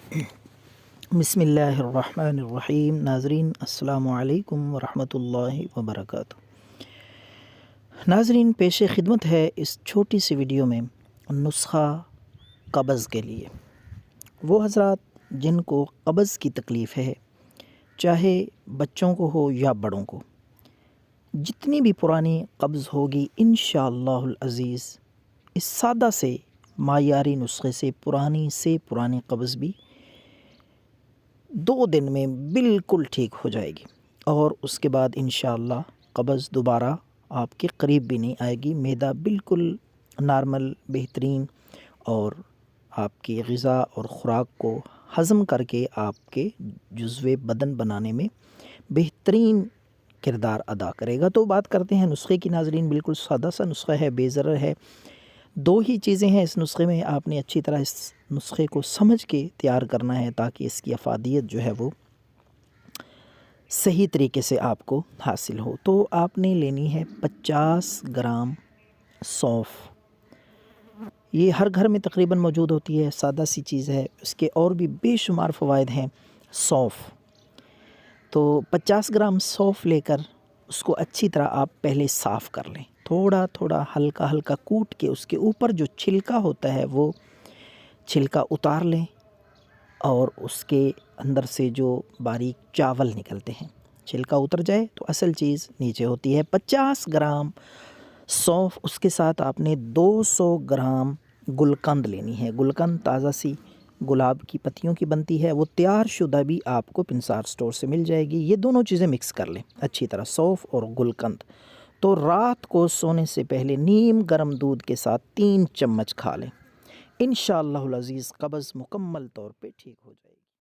بسم اللہ الرحمن الرحیم۔ ناظرین السلام علیکم ورحمۃ اللہ وبرکاتہ۔ ناظرین، پیش خدمت ہے اس چھوٹی سی ویڈیو میں نسخہ قبض کے لیے۔ وہ حضرات جن کو قبض کی تکلیف ہے، چاہے بچوں کو ہو یا بڑوں کو، جتنی بھی پرانی قبض ہوگی انشاءاللہ العزیز اس سادہ سے معیاری نسخے سے پرانی قبض بھی 2 دن میں بالکل ٹھیک ہو جائے گی، اور اس کے بعد انشاءاللہ قبض دوبارہ آپ کے قریب بھی نہیں آئے گی۔ معدہ بالکل نارمل، بہترین، اور آپ کی غذا اور خوراک کو ہضم کر کے آپ کے جزو بدن بنانے میں بہترین کردار ادا کرے گا۔ تو بات کرتے ہیں نسخے کی۔ ناظرین، بالکل سادہ سا نسخہ ہے، بے ضرر ہے۔ 2 ہی چیزیں ہیں اس نسخے میں، آپ نے اچھی طرح اس نسخے کو سمجھ کے تیار کرنا ہے تاکہ اس کی افادیت جو ہے وہ صحیح طریقے سے آپ کو حاصل ہو۔ تو آپ نے لینی ہے 50 گرام سونف۔ یہ ہر گھر میں تقریباً موجود ہوتی ہے، سادہ سی چیز ہے، اس کے اور بھی بے شمار فوائد ہیں۔ سونف، تو 50 گرام سونف لے کر اس کو اچھی طرح آپ پہلے صاف کر لیں، تھوڑا ہلکا کوٹ کے اس کے اوپر جو چھلکا ہوتا ہے وہ چھلکا اتار لیں، اور اس کے اندر سے جو باریک چاول نکلتے ہیں چھلکا اتر جائے تو اصل چیز نیچے ہوتی ہے۔ 50 گرام سونف، اس کے ساتھ آپ نے 200 گرام گلقند لینی ہے۔ گلقند تازہ سی گلاب کی پتیوں کی بنتی ہے، وہ تیار شدہ بھی آپ کو پنسار سٹور سے مل جائے گی۔ یہ دونوں چیزیں مکس کر لیں اچھی طرح، سونف اور گلقند۔ تو رات کو سونے سے پہلے نیم گرم دودھ کے ساتھ 3 چمچ کھا لیں، انشاءاللہ العزیز قبض مکمل طور پہ ٹھیک ہو جائے گی۔